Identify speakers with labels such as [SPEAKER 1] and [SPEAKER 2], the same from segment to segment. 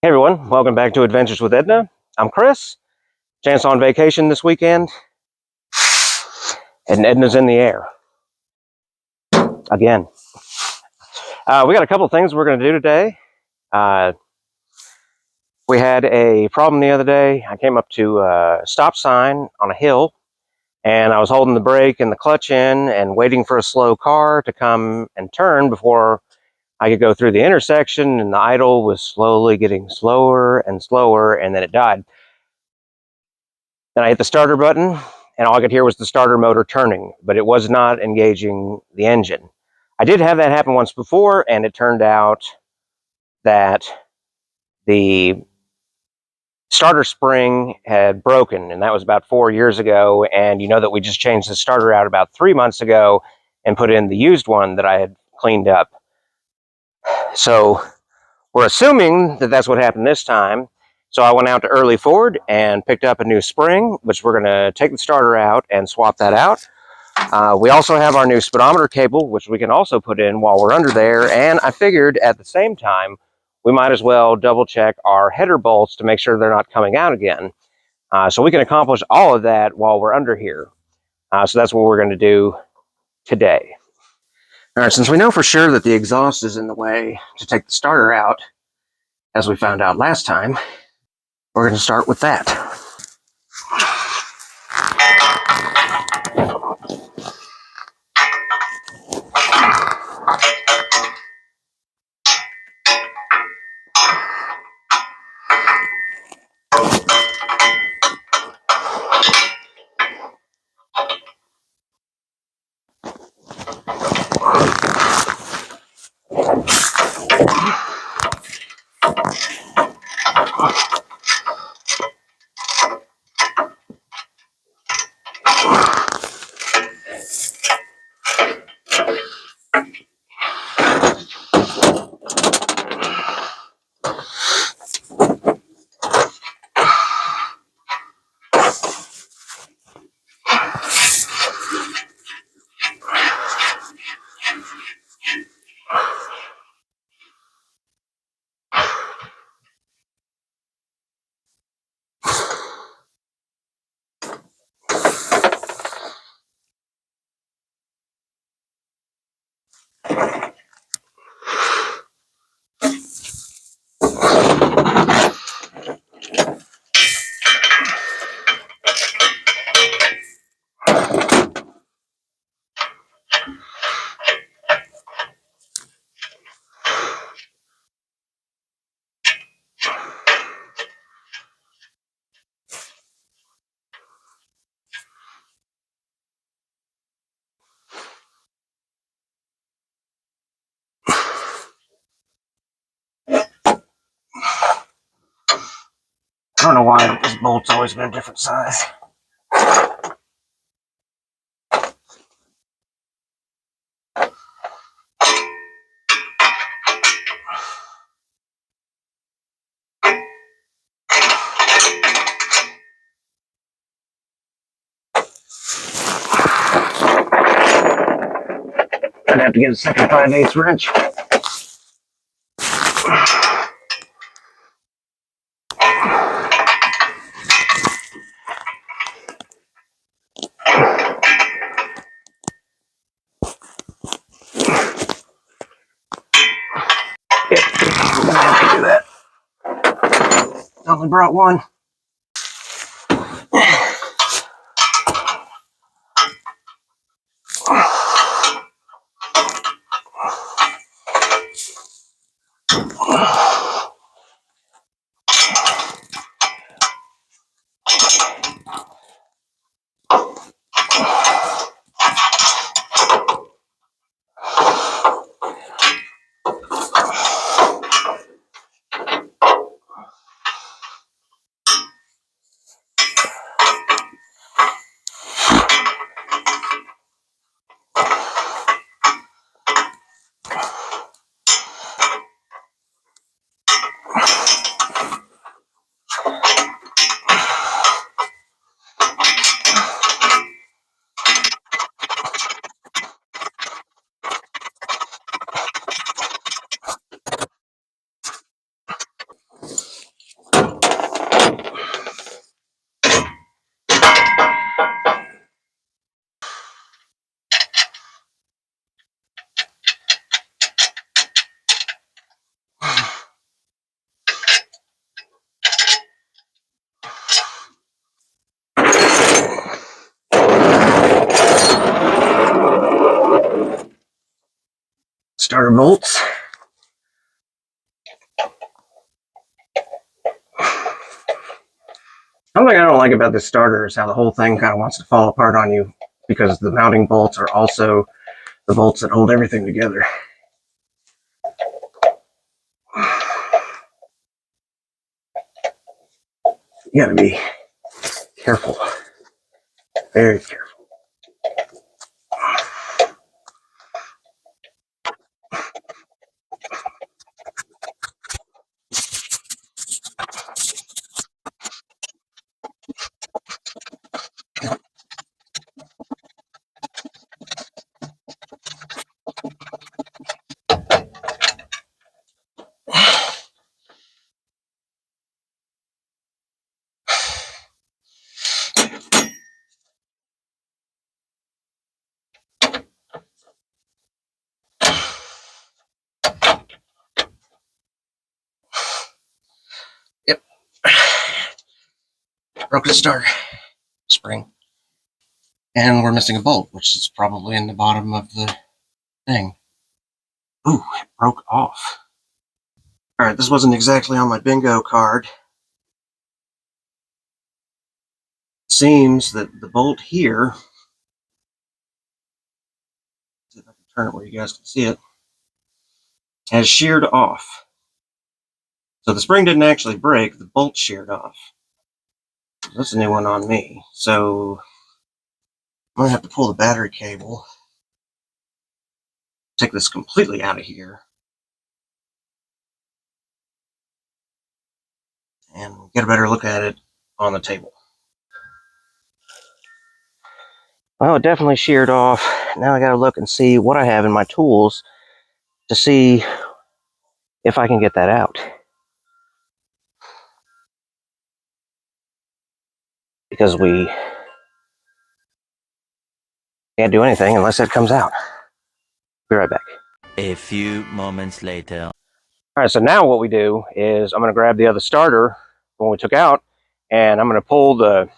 [SPEAKER 1] Hey everyone, welcome back to Adventures with Edna. I'm Chris. Chance on vacation this weekend, and Edna's in the air again. We got a couple things we're going to do today. We had a problem the other day. I came up to a stop sign on a hill, and I was holding the brake and the clutch in and waiting for a slow car to come and turn before I could go through the intersection, and the idle was slowly getting slower and slower, and then it died. Then I hit the starter button, and all I could hear was the starter motor turning, but it was not engaging the engine. I did have that happen once before, and it turned out that the starter spring had broken, and that was about 4 years ago. And you know that we just changed the starter out about 3 months ago and put in the used one that I had cleaned up. So we're assuming that that's what happened this time. So I went out to Early Ford and picked up a new spring, which we're going to take the starter out and swap that out. We also have our new speedometer cable, which we can also put in while we're under there. And I figured at the same time, we might as well double check our header bolts to make sure they're not coming out again. So we can accomplish all of that while we're under here. So that's what we're going to do today. All right, since we know for sure that the exhaust is in the way to take the starter out, as we found out last time, we're going to start with that. I don't know why this bolt's always been a different size. I'd have to get a second 5/8 wrench. I'm gonna have to do that. I only brought one. starter bolts. Something I don't like about this starter is how the whole thing kind of wants to fall apart on you, because the mounting bolts are also the bolts that hold everything together. You gotta be careful, very careful. Yep. Broke the starter spring. And we're missing a bolt, which is probably in the bottom of the thing. Ooh, it broke off. Alright, this wasn't exactly on my bingo card. It seems that the bolt here, see if I can turn it where you guys can see it, has sheared off. So the spring didn't actually break, the bolt sheared off. That's a new one on me. So I'm gonna have to pull the battery cable, take this completely out of here, and get a better look at it on the table. Well, it definitely sheared off. Now I gotta look and see what I have in my tools to see if I can get that out. Because we can't do anything unless it comes out. Be right back.
[SPEAKER 2] A few moments later.
[SPEAKER 1] All right, so now what we do is I'm going to grab the other starter, the one we took out, and I'm going to pull the...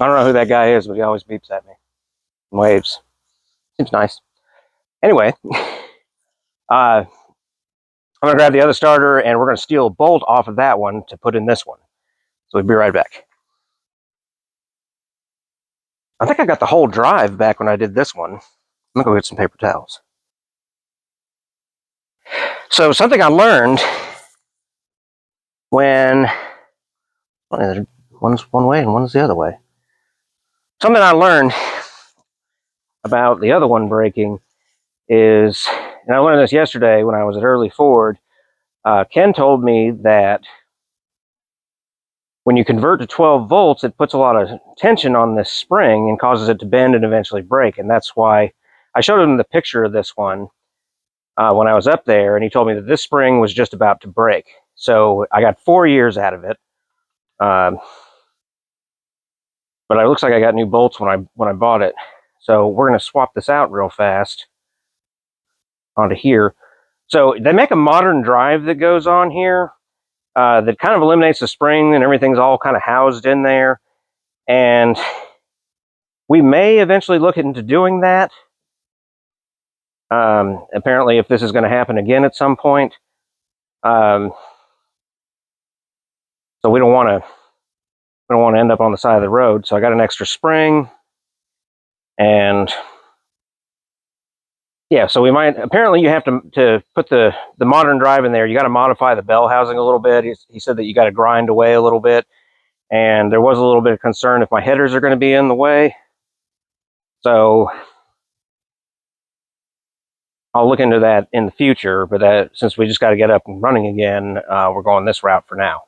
[SPEAKER 1] I don't know who that guy is, but he always beeps at me and waves. Seems nice. Anyway, I'm going to grab the other starter, and we're going to steal a bolt off of that one to put in this one. So we'll be right back. I think I got the whole drive back when I did this one. I'm going to go get some paper towels. So something I learned when... One's one way and one's the other way. Something I learned about the other one breaking is, and I learned this yesterday when I was at Early Ford, Ken told me that when you convert to 12 volts, it puts a lot of tension on this spring and causes it to bend and eventually break. And that's why I showed him the picture of this one when I was up there, and he told me that this spring was just about to break. So I got 4 years out of it. But it looks like I got new bolts when I bought it. So we're going to swap this out real fast onto here. So they make a modern drive that goes on here that kind of eliminates the spring and everything's all kind of housed in there. And we may eventually look into doing that. Apparently, if this is going to happen again at some point. So we don't want to end up on the side of the road. So I got an extra spring, and yeah, so we might, apparently you have to put the modern drive in there. You got to modify the bell housing a little bit. He said that you got to grind away a little bit. And there was a little bit of concern if my headers are going to be in the way. So I'll look into that in the future, but that, since we just got to get up and running again, we're going this route for now.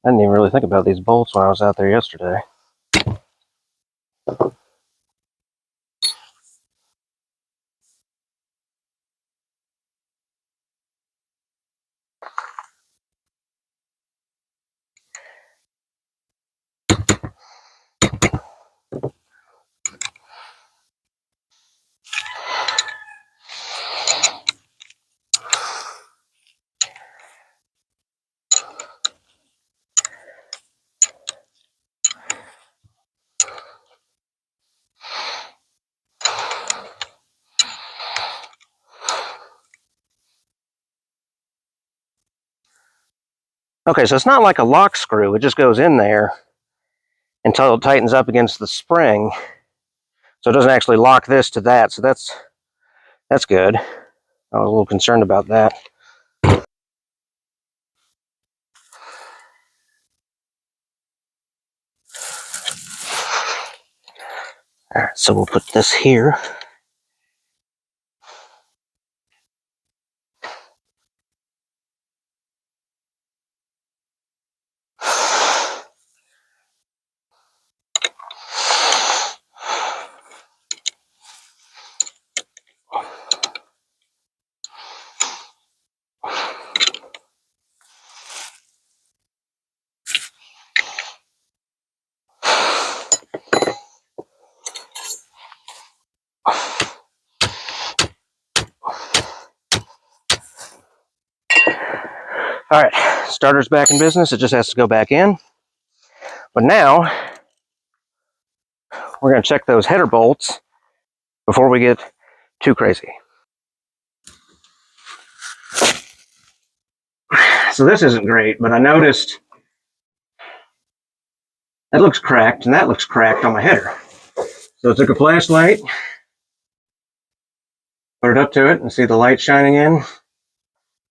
[SPEAKER 1] I didn't even really think about these bolts when I was out there yesterday. Okay, so it's not like a lock screw. It just goes in there until it tightens up against the spring. So it doesn't actually lock this to that. So that's good. I was a little concerned about that. All right, so we'll put this here. All right, starter's back in business. It just has to go back in. But now, we're going to check those header bolts before we get too crazy. So this isn't great, but I noticed that looks cracked and that looks cracked on my header. So I took a flashlight, put it up to it, and see the light shining in.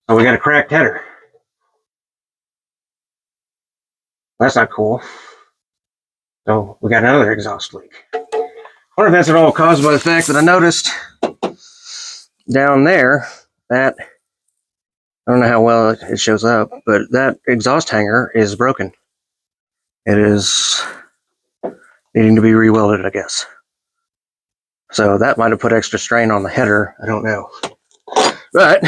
[SPEAKER 1] Oh, we got a cracked header. That's not cool. So we got another exhaust leak. I wonder if that's at all caused by the fact that I noticed down there that, I don't know how well it shows up, but that exhaust hanger is broken. It is needing to be rewelded, I guess. So that might have put extra strain on the header. I don't know. But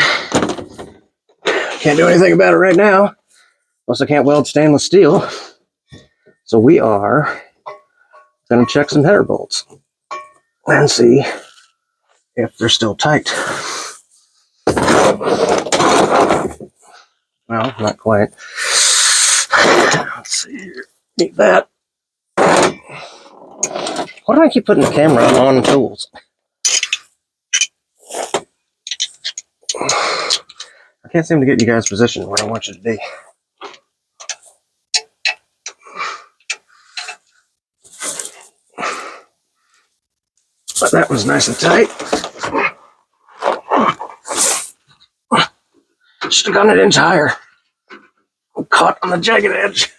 [SPEAKER 1] can't do anything about it right now. Plus I can't weld stainless steel. So we are going to check some header bolts and see if they're still tight. Well, not quite. Let's see here. Need that. Why do I keep putting the camera on tools? I can't seem to get you guys positioned where I want you to be. But that was nice and tight. Should have gone an inch higher. I'm caught on the jagged edge.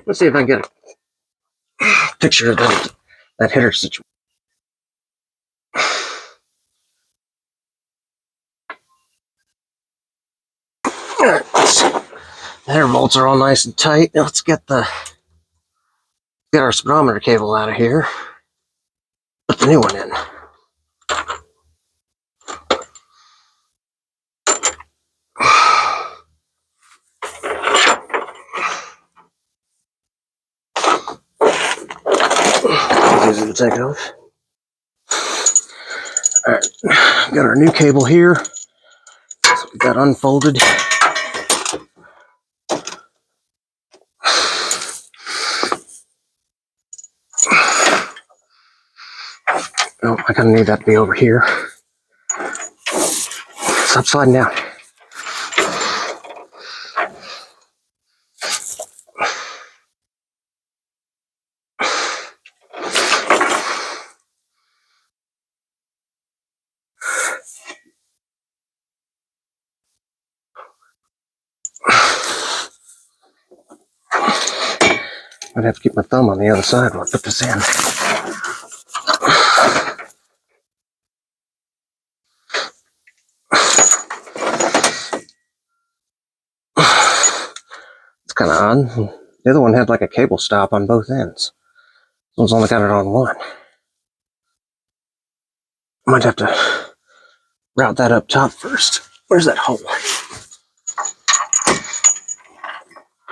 [SPEAKER 1] Let's see if I can get a picture of that header situation. Alright, the header bolts are all nice and tight. Now let's get our speedometer cable out of here. Put the new one in. Easy to take off. Alright, got our new cable here. So we got unfolded. Oh, I kind of need that to be over here. Stop sliding down. I'd have to keep my thumb on the other side while I put this in. It's kind of odd. The other one had like a cable stop on both ends. This one's only got it on one. Might have to route that up top first. Where's that hole?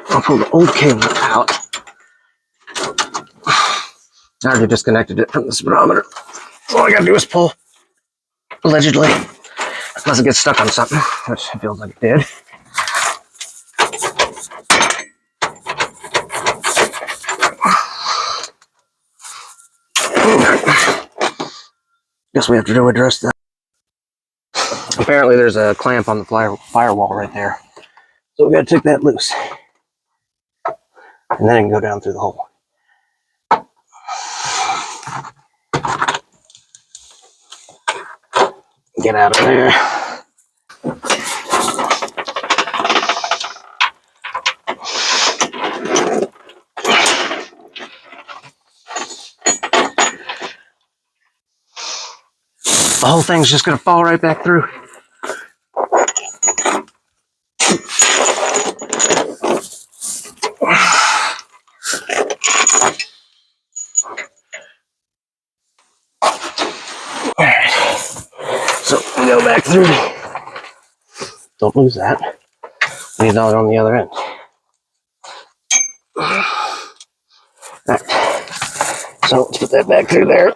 [SPEAKER 1] I'll pull the old cable out. I already disconnected it from the speedometer. So all I gotta do is pull, allegedly. Unless it gets stuck on something, which it feels like it did. Guess we have to address that. Apparently there's a clamp on the firewall right there. So we gotta take that loose. And then it can go down through the hole. Get out of there. The whole thing's just gonna fall right back through. Alright. So we go back through. Don't lose that. Need another on the other end. Alright. So let's put that back through there.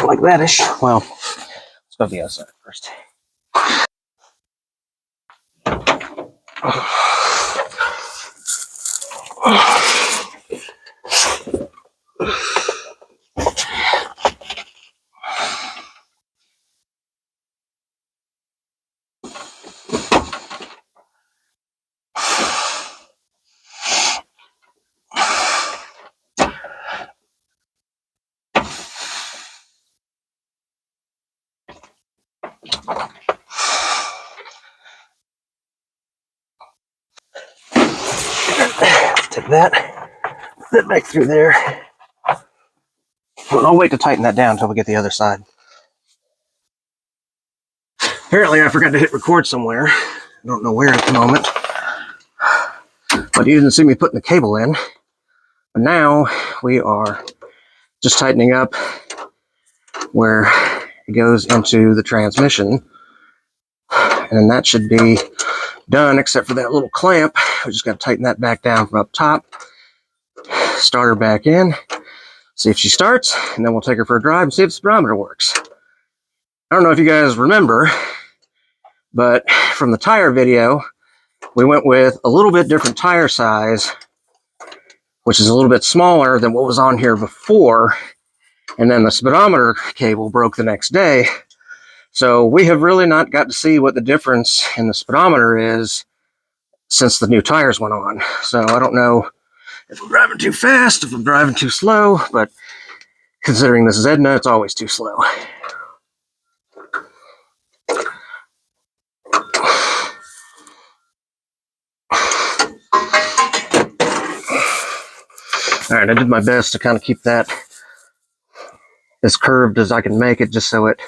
[SPEAKER 1] Like that-ish. Well, let's go to the other side first. Take that, put that back through there. Well, I'll wait to tighten that down until we get the other side. Apparently I forgot to hit record somewhere. I don't know where at the moment. But you didn't see me putting the cable in. But now we are just tightening up where it goes into the transmission. And that should be done except for that little clamp. We just got to tighten that back down from up top. Start her back in. See if she starts. And then we'll take her for a drive and see if the speedometer works. I don't know if you guys remember, but from the tire video, we went with a little bit different tire size, which is a little bit smaller than what was on here before. And then the speedometer cable broke the next day. So we have really not got to see what the difference in the speedometer is since the new tires went on. So I don't know if I'm driving too fast, if I'm driving too slow, but considering this is Edna, it's always too slow. All right, I did my best to kind of keep that as curved as I can make it, just so it,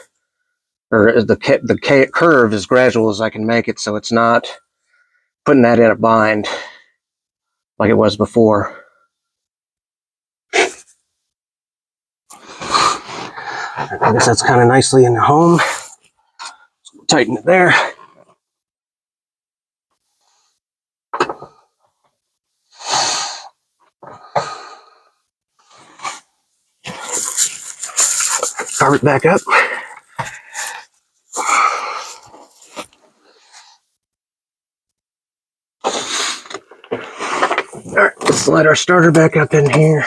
[SPEAKER 1] or the curve as gradual as I can make it, so it's not putting that in a bind like it was before. I guess that's kind of nicely in the home. So tighten it there. Carve it back up. All right, let's slide our starter back up in here.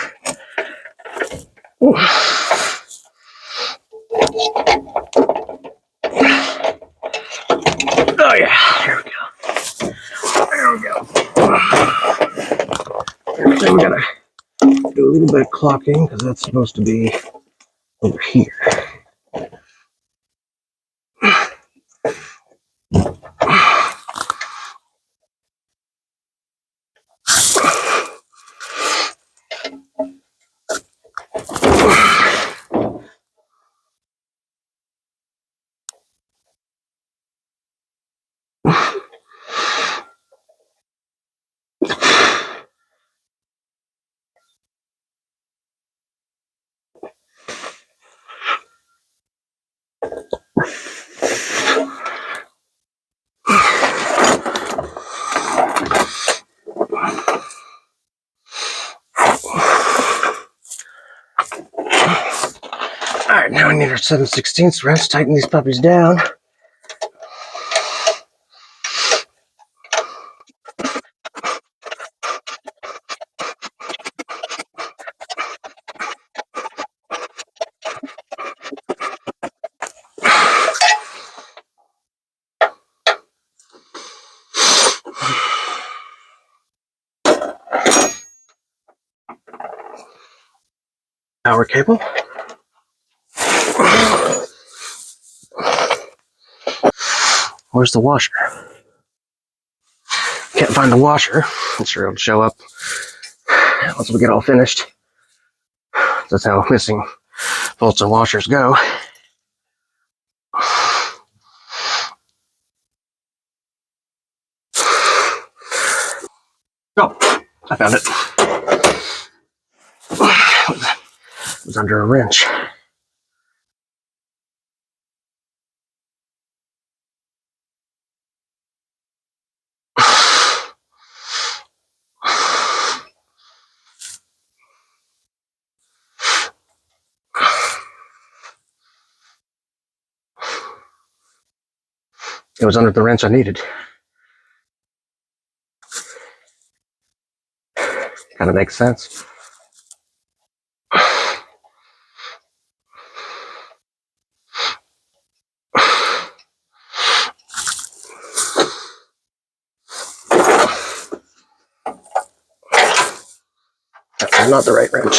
[SPEAKER 1] Ooh. Oh yeah, there we go. There we go. Everything we gotta do a little bit of clocking because that's supposed to be over here. All right, now we need our 7/16 wrench to tighten these puppies down. Power cable. Where's the washer? Can't find the washer. I'm sure it'll show up once we get all finished. That's how missing bolts and washers go. Oh, I found it. It was under a wrench. It was under the wrench I needed. Kind of makes sense. That's not the right wrench.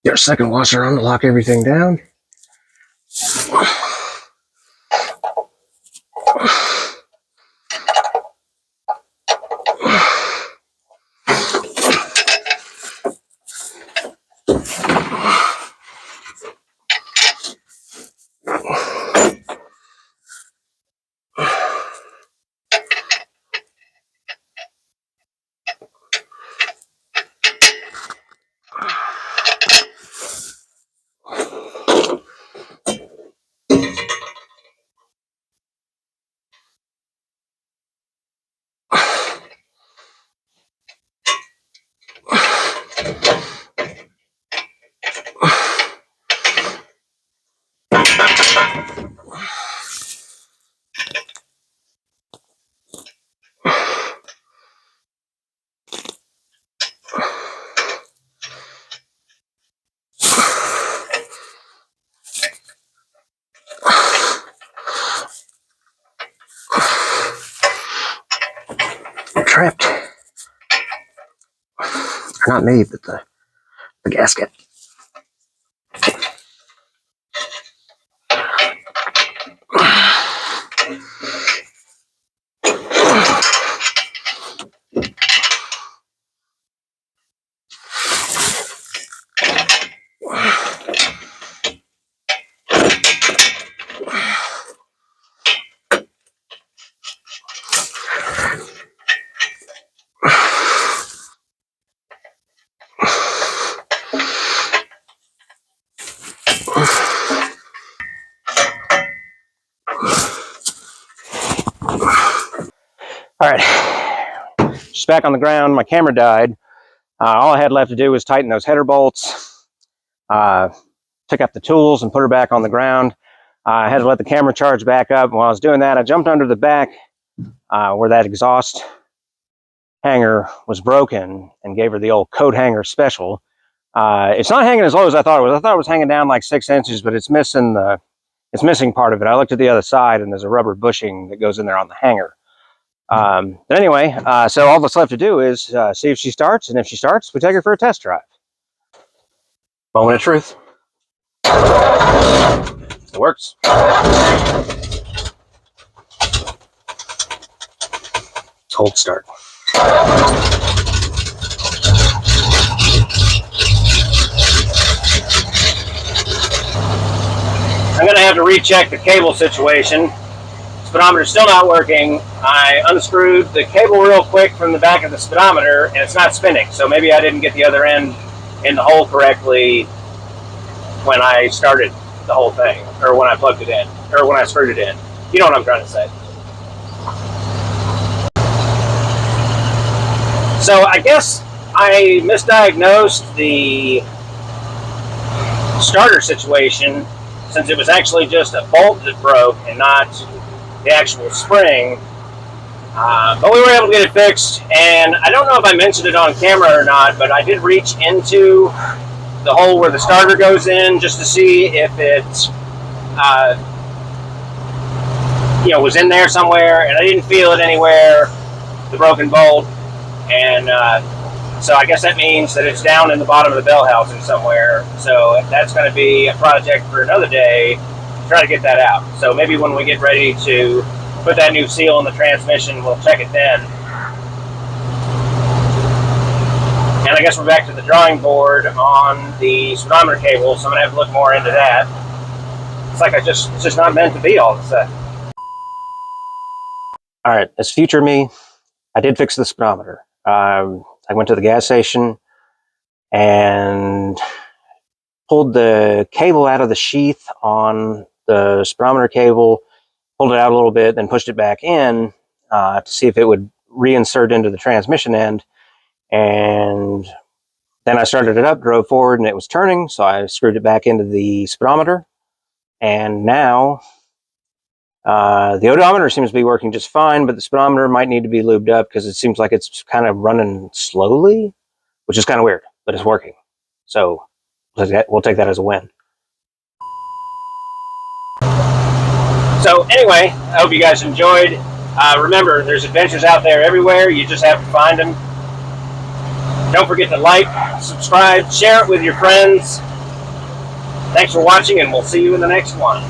[SPEAKER 1] Get a second washer on to lock everything down. Trapped. Not me, but the gasket. All right, just back on the ground. My camera died. All I had left to do was tighten those header bolts, pick up the tools and put her back on the ground. I had to let the camera charge back up. While I was doing that, I jumped under the back where that exhaust hanger was broken and gave her the old coat hanger special. It's not hanging as low as I thought it was. I thought it was hanging down like 6 inches, but it's missing part of it. I looked at the other side and there's a rubber bushing that goes in there on the hanger. But anyway, so all that's left to do is see if she starts, and if she starts, we take her for a test drive. Moment of truth. It works. Cold start. I'm going to have to recheck the cable situation. Speedometer's still not working. I unscrewed the cable real quick from the back of the speedometer and it's not spinning. So maybe I didn't get the other end in the hole correctly when I started the whole thing, or when I plugged it in, or when I screwed it in. You know what I'm trying to say. So I guess I misdiagnosed the starter situation since it was actually just a bolt that broke and not the actual spring. But we were able to get it fixed, and I don't know if I mentioned it on camera or not, but I did reach into the hole where the starter goes in just to see if it was in there somewhere, and I didn't feel it anywhere, the broken bolt, and so I guess that means that it's down in the bottom of the bell housing somewhere. So that's going to be a project for another day to try to get that out. So maybe when we get ready to put that new seal in the transmission, we'll check it then. And I guess we're back to the drawing board on the speedometer cable, so I'm going to have to look more into that. It's like it's just not meant to be all of a sudden. All right, as future me, I did fix the speedometer. I went to the gas station and pulled the cable out of the sheath on the speedometer cable, pulled it out a little bit, then pushed it back in to see if it would reinsert into the transmission end. And then I started it up, drove forward, and it was turning, so I screwed it back into the speedometer. And now the odometer seems to be working just fine, but the speedometer might need to be lubed up because it seems like it's kind of running slowly, which is kind of weird, but it's working. So we'll take that as a win. So anyway, I hope you guys enjoyed. Remember, there's adventures out there everywhere. You just have to find them. Don't forget to like, subscribe, share it with your friends. Thanks for watching, and we'll see you in the next one.